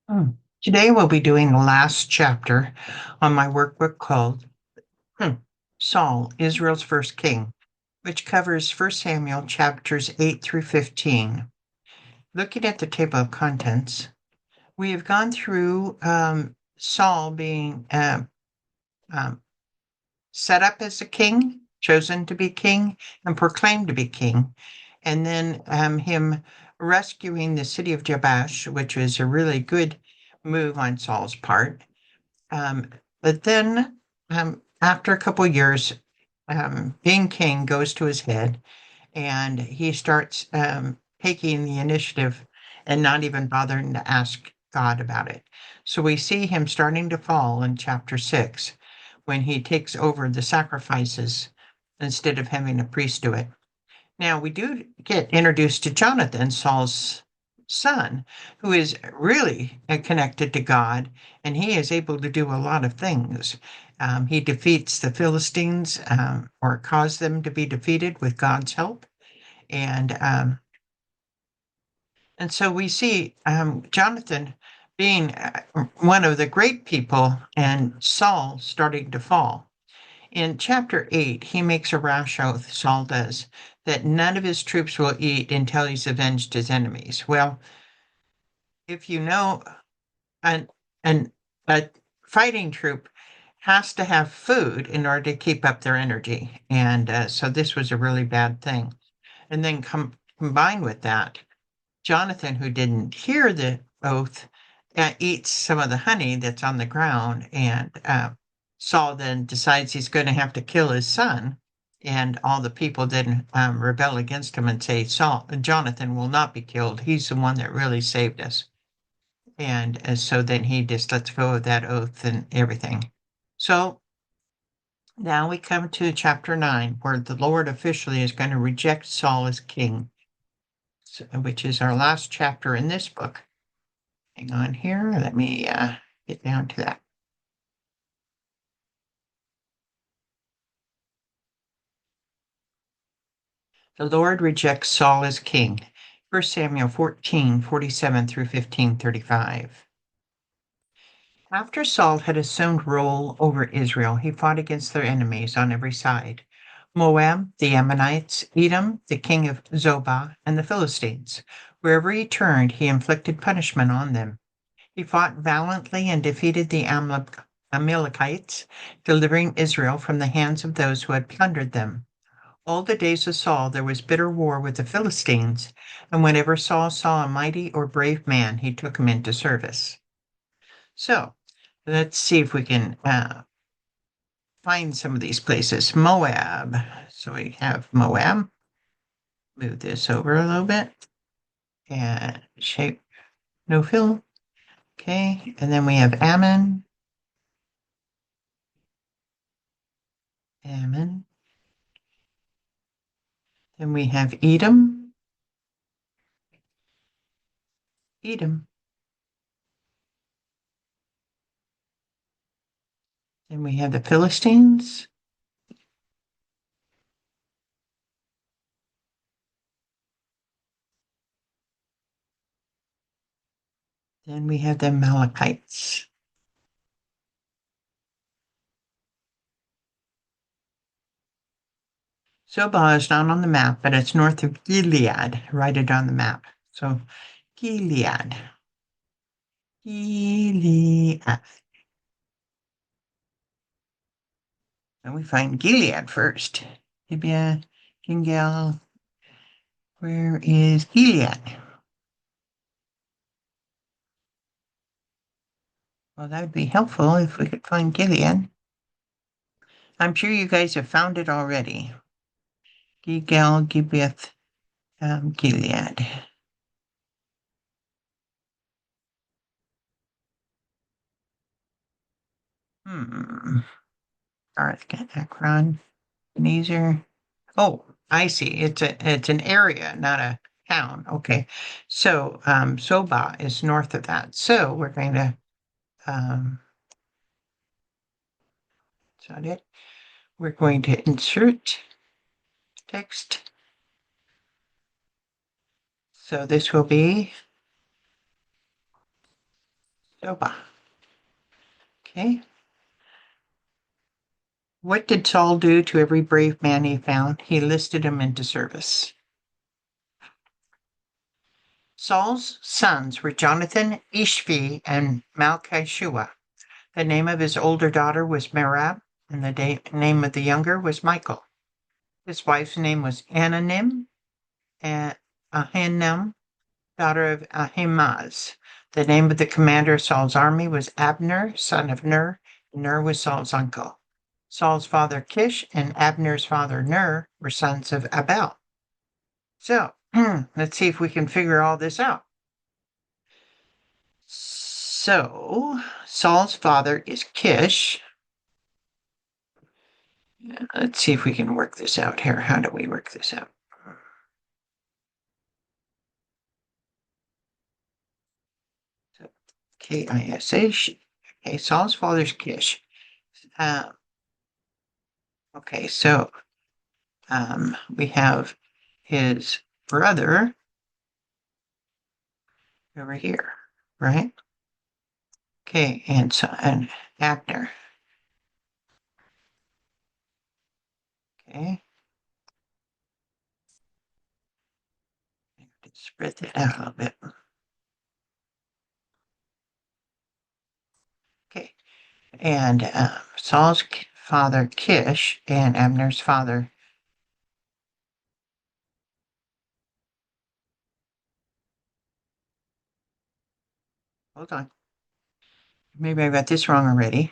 Hmm. Today we'll be doing the last chapter on my workbook called hmm, Saul, Israel's First King, which covers 1 Samuel chapters 8 through 15. Looking at the table of contents, we have gone through Saul being um, set up as a king, chosen to be king, and proclaimed to be king, and then him rescuing the city of Jabesh, which was a really good move on Saul's part. Um, but then, after a couple of years, being king goes to his head, and he starts taking the initiative and not even bothering to ask God about it. So we see him starting to fall in chapter 6 when he takes over the sacrifices instead of having a priest do it. Now, we do get introduced to Jonathan, Saul's son, who is really connected to God, and he is able to do a lot of things. He defeats the Philistines, or cause them to be defeated with God's help. And and so we see Jonathan being one of the great people and Saul starting to fall. In chapter 8, he makes a rash oath, Saul does, that none of his troops will eat until he's avenged his enemies. Well, if you know, an, an, a fighting troop has to have food in order to keep up their energy. And so this was a really bad thing. And then combined with that, Jonathan, who didn't hear the oath, eats some of the honey that's on the ground, and Saul then decides he's going to have to kill his son. And all the people then rebel against him and say, Jonathan will not be killed. He's the one that really saved us. And so then he just lets go of that oath and everything. So now we come to chapter 9, where the Lord officially is going to reject Saul as king, which is our last chapter in this book. Hang on here. Let me get down to that. The Lord rejects Saul as king. 1 Samuel 14:47 through 15:35. After Saul had assumed rule over Israel, he fought against their enemies on every side: Moab, the Ammonites, Edom, the king of Zobah, and the Philistines. Wherever he turned, he inflicted punishment on them. He fought valiantly and defeated the Amalekites, delivering Israel from the hands of those who had plundered them. All the days of Saul there was bitter war with the Philistines, and whenever Saul saw a mighty or brave man, he took him into service. So let's see if we can find some of these places. Moab. So we have Moab. Move this over a little bit and shape no fill. Okay, and then we have Ammon. Ammon. Then we have Edom. Edom. Then we have the Philistines. Then we have the Amalekites. Zobah is not on the map, but it's north of Gilead. Write it on the map. So Gilead. Gilead. And we find Gilead first. Gibeah, Gilgal. Where is Gilead? Well, that would be helpful if we could find Gilead. I'm sure you guys have found it already. Gilgal, Gibeah, Gilead. Hmm. Darth, Akron, Ebenezer. Oh, I see. It's an area, not a town. Okay. So Soba is north of that. So we're going to is that it? We're going to insert text. So this will be Soba. Okay. What did Saul do to every brave man he found? He listed him into service. Saul's sons were Jonathan, Ishvi, and Malchishua. The name of his older daughter was Merab, and the name of the younger was Michael. His wife's name was Ananim, and Ahinoam, daughter of Ahimaaz. The name of the commander of Saul's army was Abner, son of Ner. Ner was Saul's uncle. Saul's father Kish and Abner's father Ner were sons of Abel. So, let's see if we can figure all this out. So, Saul's father is Kish. Let's see if we can work this out here. How do we work this out? So, Kish. Okay, Saul's father's Kish. Okay, so we have his brother over here, right? Okay, and Abner. Okay, spread that out a little bit. Okay, and Saul's father Kish and Abner's father. Hold on, maybe I got this wrong already.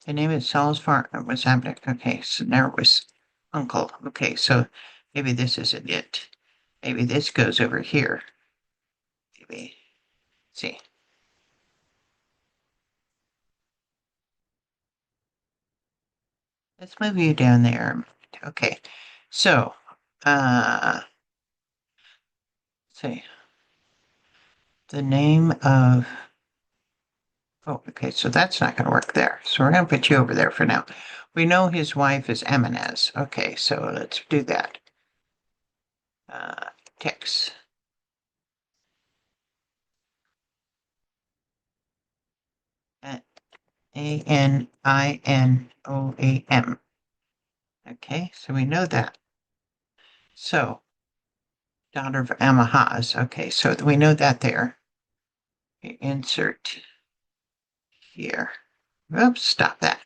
The name of Saul's father was Abner. Okay, so there was uncle. Okay, so maybe this isn't it. Maybe this goes over here. Maybe see. Let's move you down there. Okay, so see the name of. Oh, okay, so that's not going to work there. So we're going to put you over there for now. We know his wife is Amanaz. Okay, so let's do that. Text. Aninoam. Okay, so we know that. So, daughter of Amahaz. Okay, so we know that there. Insert here. Oops, stop that.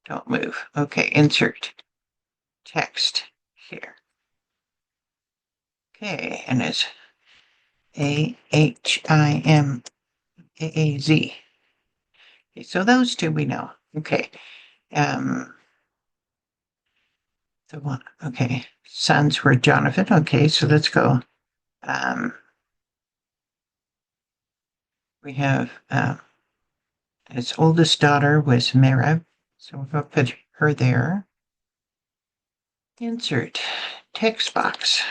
Don't move. Okay, insert text here. Okay, and it's Ahimaz. Okay, so those two we know. Okay. The one. Okay. Sons were Jonathan. Okay, so let's go. We have his oldest daughter was Merab, so we're going to put her there. Insert text box.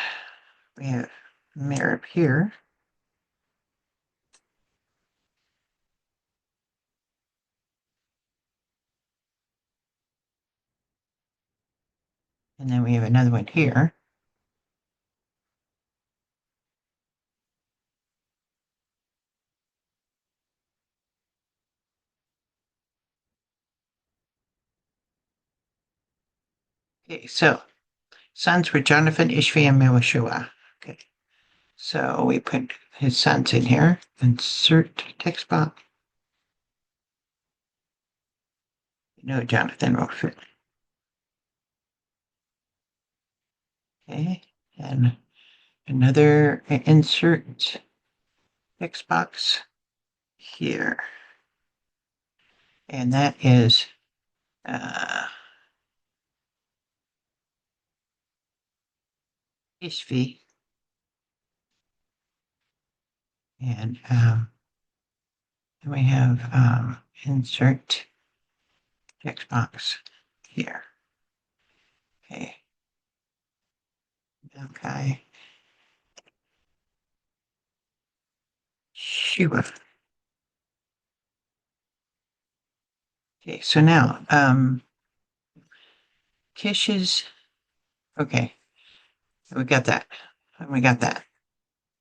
We have Merab here. And then we have another one here. Okay, so sons were Jonathan, Ishvi, and Melishua. Okay, so we put his sons in here. Insert text box. No, Jonathan will fit. Okay, and another insert text box here. And that is Ishvi. And then we have insert text box here. Okay. Okay. Shua. Okay, so now Kish's. Okay, we got that. We got that. It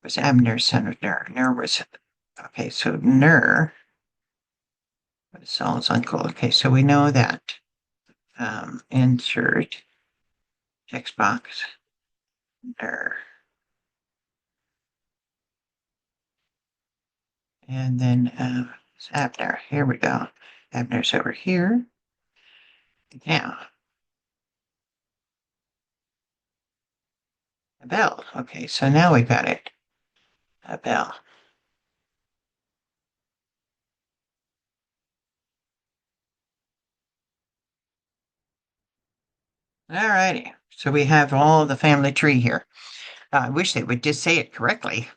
was Abner's son of Ner. Ner was Okay, so Ner, Saul's uncle. Okay, so we know that. Insert text box, Ner. And then Abner. Here we go. Abner's over here. Yeah. Abel. Okay, so now we got it. Abel. All righty. So we have all the family tree here. I wish they would just say it correctly.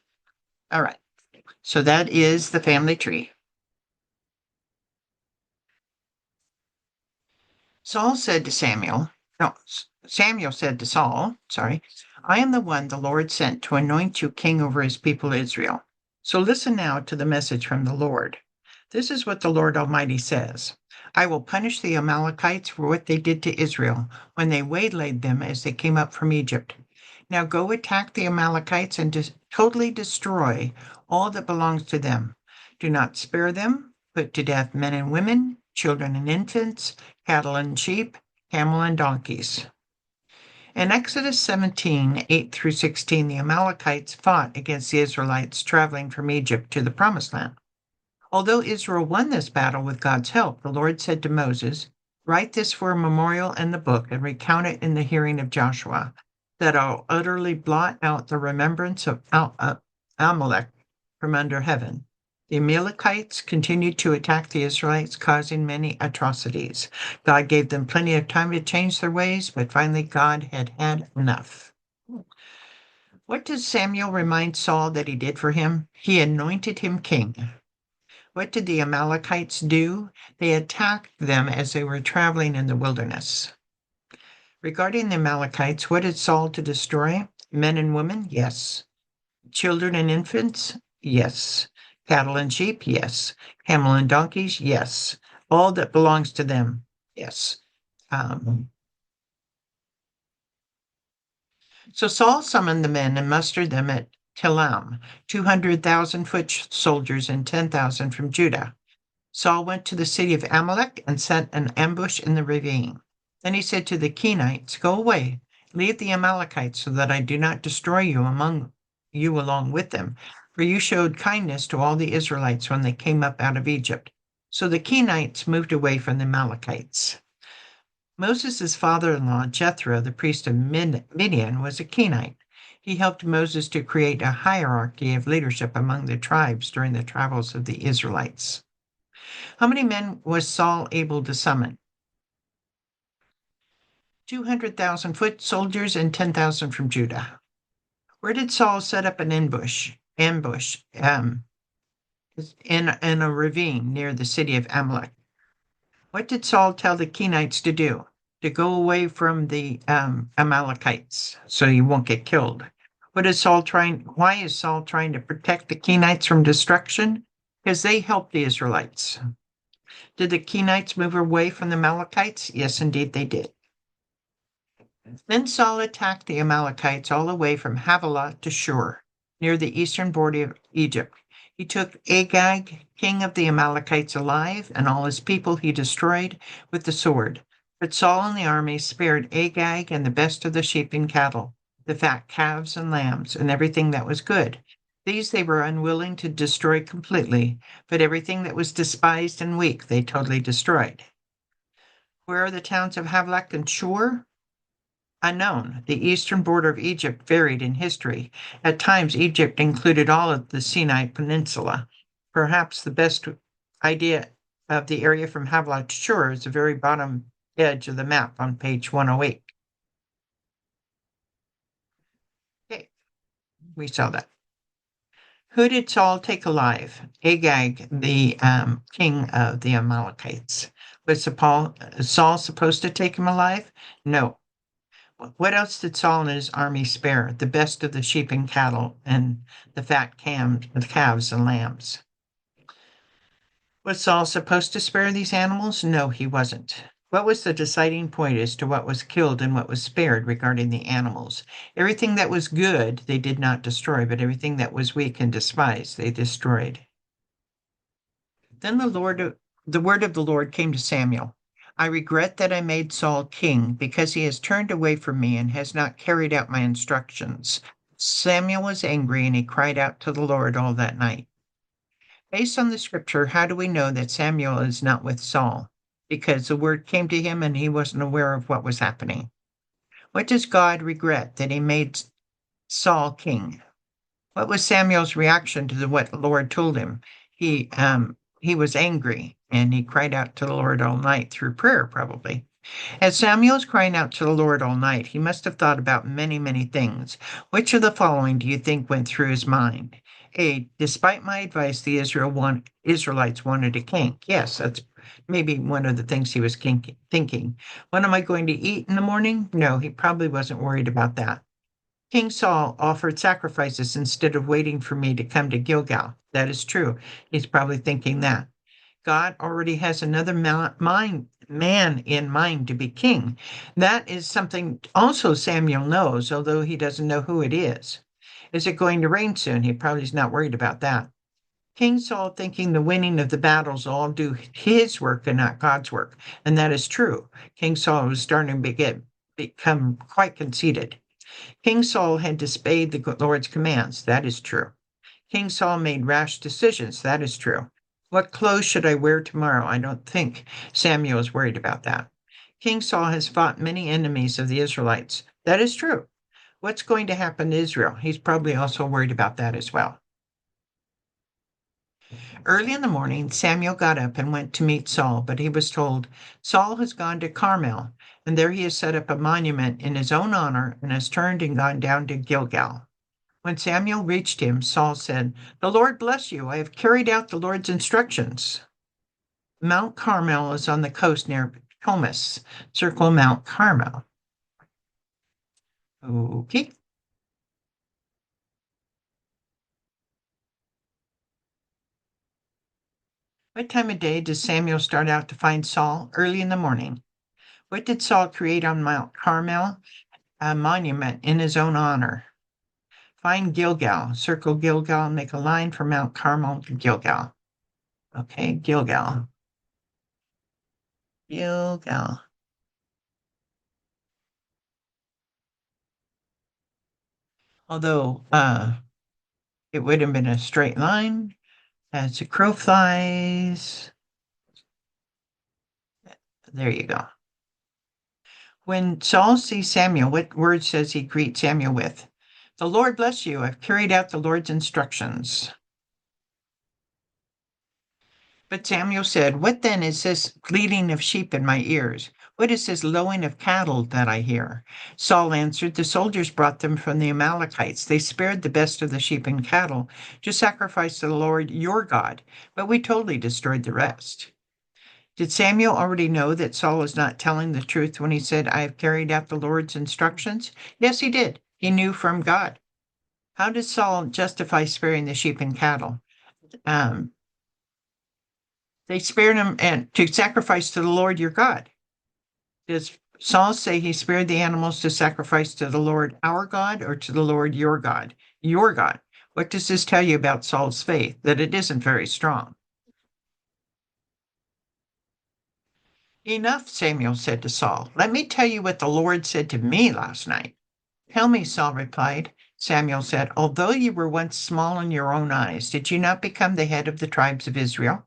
All right. So that is the family tree. Saul said to Samuel, no, Samuel said to Saul, sorry, I am the one the Lord sent to anoint you king over his people Israel. So listen now to the message from the Lord. This is what the Lord Almighty says. I will punish the Amalekites for what they did to Israel when they waylaid them as they came up from Egypt. Now go attack the Amalekites and totally destroy all that belongs to them. Do not spare them. Put to death men and women, children and infants, cattle and sheep, camel and donkeys. In Exodus 17, 8 through 16, the Amalekites fought against the Israelites traveling from Egypt to the Promised Land. Although Israel won this battle with God's help, the Lord said to Moses, write this for a memorial in the book and recount it in the hearing of Joshua, that I'll utterly blot out the remembrance of Amalek from under heaven. The Amalekites continued to attack the Israelites, causing many atrocities. God gave them plenty of time to change their ways, but finally God had had enough. What does Samuel remind Saul that he did for him? He anointed him king. What did the Amalekites do? They attacked them as they were traveling in the wilderness. Regarding the Amalekites, what did Saul to destroy? Men and women? Yes. Children and infants? Yes. Cattle and sheep? Yes. Camel and donkeys? Yes. All that belongs to them? Yes. So Saul summoned the men and mustered them at Telam, 200,000 foot soldiers and 10,000 from Judah. Saul went to the city of Amalek and set an ambush in the ravine. Then he said to the Kenites, go away, leave the Amalekites so that I do not destroy you along with them. For you showed kindness to all the Israelites when they came up out of Egypt. So the Kenites moved away from the Amalekites. Moses' father-in-law, Jethro, the priest of Midian, was a Kenite. He helped Moses to create a hierarchy of leadership among the tribes during the travels of the Israelites. How many men was Saul able to summon? 200,000 foot soldiers and 10,000 from Judah. Where did Saul set up an ambush in a ravine near the city of Amalek? What did Saul tell the Kenites to do? To go away from the Amalekites so you won't get killed. Why is Saul trying to protect the Kenites from destruction? Because they helped the Israelites. Did the Kenites move away from the Amalekites? Yes, indeed they did. Then Saul attacked the Amalekites all the way from Havilah to Shur, near the eastern border of Egypt. He took Agag, king of the Amalekites, alive, and all his people he destroyed with the sword. But Saul and the army spared Agag and the best of the sheep and cattle, the fat calves and lambs, and everything that was good. These they were unwilling to destroy completely, but everything that was despised and weak they totally destroyed. Where are the towns of Havilah and Shur? Unknown. The eastern border of Egypt varied in history. At times, Egypt included all of the Sinai Peninsula. Perhaps the best idea of the area from Havilah to Shur is the very bottom edge of the map on page 108. Okay, we saw that. Who did Saul take alive? Agag, the king of the Amalekites. Was Saul supposed to take him alive? No. What else did Saul and his army spare? The best of the sheep and cattle and the fat calves and lambs. Was Saul supposed to spare these animals? No, he wasn't. What was the deciding point as to what was killed and what was spared regarding the animals? Everything that was good they did not destroy, but everything that was weak and despised they destroyed. Then the word of the Lord came to Samuel. I regret that I made Saul king because he has turned away from me and has not carried out my instructions. Samuel was angry and he cried out to the Lord all that night. Based on the scripture, how do we know that Samuel is not with Saul? Because the word came to him and he wasn't aware of what was happening. What does God regret that he made Saul king? What was Samuel's reaction to what the Lord told him? He was angry and he cried out to the Lord all night through prayer, probably. As Samuel was crying out to the Lord all night, he must have thought about many, many things. Which of the following do you think went through his mind? A, despite my advice, the Israelites wanted a king. Yes, that's maybe one of the things he was thinking. What am I going to eat in the morning? No, he probably wasn't worried about that. King Saul offered sacrifices instead of waiting for me to come to Gilgal. That is true. He's probably thinking that. God already has another man in mind to be king. That is something also Samuel knows, although he doesn't know who it is. Is it going to rain soon? He probably is not worried about that. King Saul thinking the winning of the battles all do his work and not God's work. And that is true. King Saul was starting to become quite conceited. King Saul had disobeyed the Lord's commands. That is true. King Saul made rash decisions. That is true. What clothes should I wear tomorrow? I don't think Samuel is worried about that. King Saul has fought many enemies of the Israelites. That is true. What's going to happen to Israel? He's probably also worried about that as well. Early in the morning, Samuel got up and went to meet Saul, but he was told, Saul has gone to Carmel, and there he has set up a monument in his own honor and has turned and gone down to Gilgal. When Samuel reached him, Saul said, The Lord bless you. I have carried out the Lord's instructions. Mount Carmel is on the coast near Comus. Circle Mount Carmel. Okay. What time of day does Samuel start out to find Saul? Early in the morning. What did Saul create on Mount Carmel? A monument in his own honor. Find Gilgal. Circle Gilgal and make a line from Mount Carmel to Gilgal. Okay, Gilgal. Gilgal. Although it would have been a straight line as a crow flies. There you go. When Saul sees Samuel, what word says he greet Samuel with? The Lord bless you. I've carried out the Lord's instructions. But Samuel said, What then is this bleating of sheep in my ears? What is this lowing of cattle that I hear? Saul answered, The soldiers brought them from the Amalekites. They spared the best of the sheep and cattle to sacrifice to the Lord your God, but we totally destroyed the rest. Did Samuel already know that Saul was not telling the truth when he said, I have carried out the Lord's instructions? Yes, he did. He knew from God. How did Saul justify sparing the sheep and cattle? They spared them and to sacrifice to the Lord your God. Does Saul say he spared the animals to sacrifice to the Lord our God or to the Lord your God? Your God. What does this tell you about Saul's faith? That it isn't very strong. Enough, Samuel said to Saul. Let me tell you what the Lord said to me last night. Tell me, Saul replied. Samuel said, Although you were once small in your own eyes, did you not become the head of the tribes of Israel?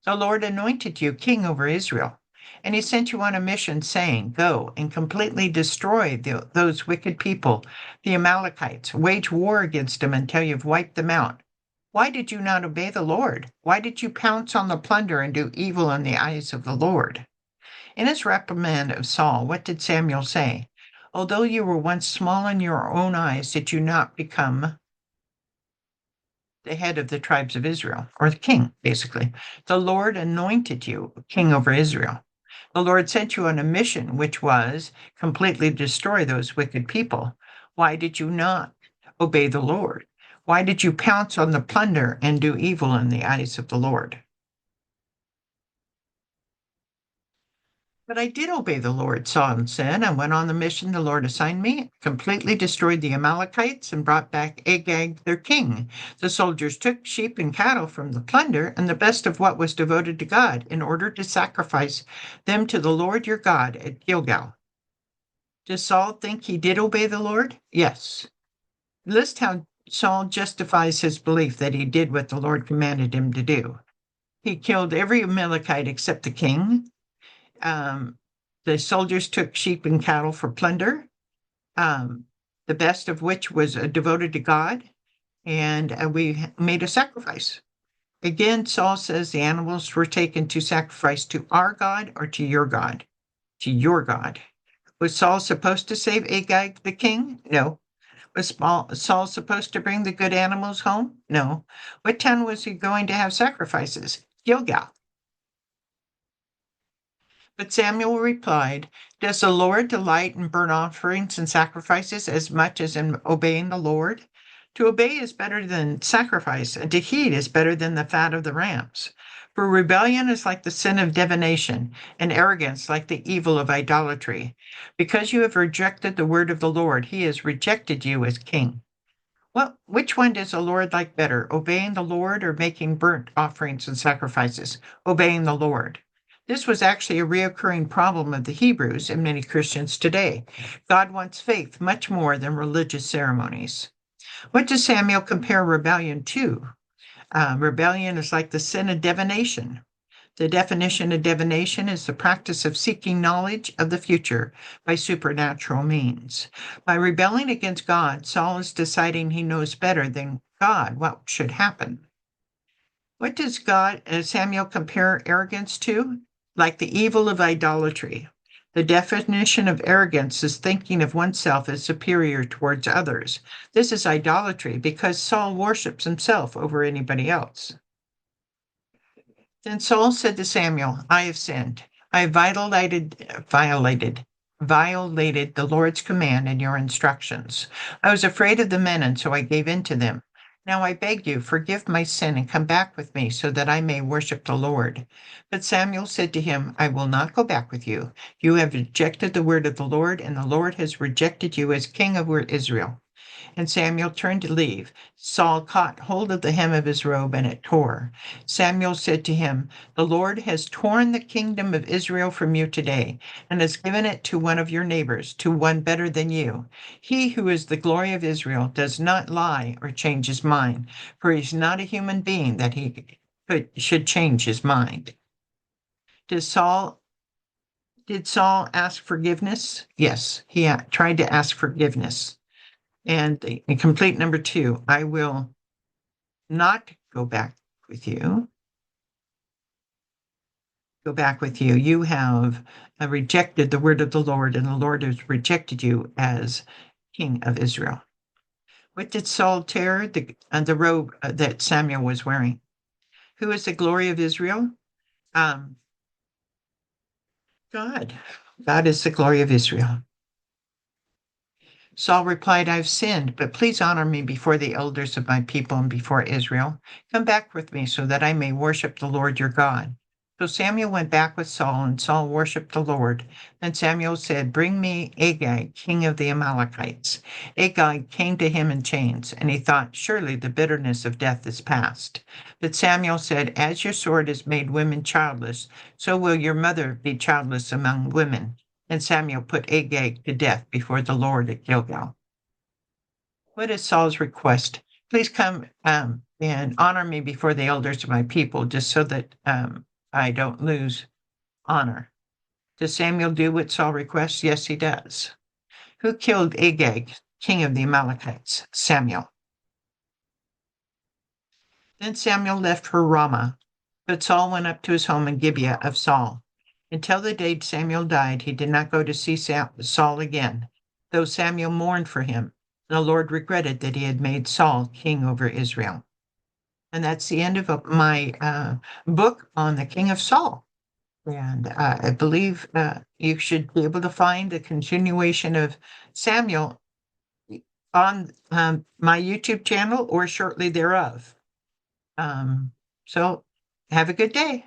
The Lord anointed you king over Israel, and he sent you on a mission saying, Go and completely destroy those wicked people, the Amalekites. Wage war against them until you've wiped them out. Why did you not obey the Lord? Why did you pounce on the plunder and do evil in the eyes of the Lord? In his reprimand of Saul, what did Samuel say? Although you were once small in your own eyes, did you not become the head of the tribes of Israel, or the king, basically? The Lord anointed you king over Israel. The Lord sent you on a mission, which was completely destroy those wicked people. Why did you not obey the Lord? Why did you pounce on the plunder and do evil in the eyes of the Lord? But I did obey the Lord, Saul said. I went on the mission the Lord assigned me, completely destroyed the Amalekites, and brought back Agag, their king. The soldiers took sheep and cattle from the plunder and the best of what was devoted to God in order to sacrifice them to the Lord your God at Gilgal. Does Saul think he did obey the Lord? Yes. List how Saul justifies his belief that he did what the Lord commanded him to do. He killed every Amalekite except the king. Um, the soldiers took sheep and cattle for plunder, um, the best of which was devoted to God, and we made a sacrifice. Again, Saul says the animals were taken to sacrifice to our God or to your God? To your God. Was Saul supposed to save Agag the king? No. Was Saul supposed to bring the good animals home? No. What town was he going to have sacrifices? Gilgal. But Samuel replied, does the Lord delight in burnt offerings and sacrifices as much as in obeying the Lord? To obey is better than sacrifice, and to heed is better than the fat of the rams. For rebellion is like the sin of divination, and arrogance like the evil of idolatry. Because you have rejected the word of the Lord, he has rejected you as king. Well, which one does the Lord like better, obeying the Lord or making burnt offerings and sacrifices? Obeying the Lord. This was actually a reoccurring problem of the Hebrews and many Christians today. God wants faith much more than religious ceremonies. What does Samuel compare rebellion to? Rebellion is like the sin of divination. The definition of divination is the practice of seeking knowledge of the future by supernatural means. By rebelling against God, Saul is deciding he knows better than God what should happen. What does Samuel compare arrogance to? Like the evil of idolatry. The definition of arrogance is thinking of oneself as superior towards others. This is idolatry because Saul worships himself over anybody else. Then Saul said to Samuel, I have sinned. I have violated the Lord's command and your instructions. I was afraid of the men, and so I gave in to them. Now I beg you, forgive my sin and come back with me so that I may worship the Lord. But Samuel said to him, I will not go back with you. You have rejected the word of the Lord, and the Lord has rejected you as king over Israel. And Samuel turned to leave. Saul caught hold of the hem of his robe, and it tore. Samuel said to him, the Lord has torn the kingdom of Israel from you today, and has given it to one of your neighbors, to one better than you. He who is the glory of Israel does not lie or change his mind, for he's not a human being that should change his mind. Did Saul ask forgiveness? Yes, he tried to ask forgiveness. And the complete number 2, I will not go back with you. Go back with you. You have rejected the word of the Lord, and the Lord has rejected you as king of Israel. What did Saul tear? The robe that Samuel was wearing. Who is the glory of Israel? God. God is the glory of Israel. Saul replied, I've sinned, but please honor me before the elders of my people and before Israel. Come back with me so that I may worship the Lord your God. So Samuel went back with Saul, and Saul worshiped the Lord. Then Samuel said, bring me Agag, king of the Amalekites. Agag came to him in chains, and he thought, surely the bitterness of death is past. But Samuel said, as your sword has made women childless, so will your mother be childless among women. And Samuel put Agag to death before the Lord at Gilgal. What is Saul's request? Please come and honor me before the elders of my people, just so that I don't lose honor. Does Samuel do what Saul requests? Yes, he does. Who killed Agag, king of the Amalekites? Samuel. Then Samuel left for Ramah, but Saul went up to his home in Gibeah of Saul. Until the day Samuel died, he did not go to see Saul again, though Samuel mourned for him. The Lord regretted that he had made Saul king over Israel. And that's the end of my book on the king of Saul. And I believe you should be able to find the continuation of Samuel on my YouTube channel or shortly thereof. So have a good day.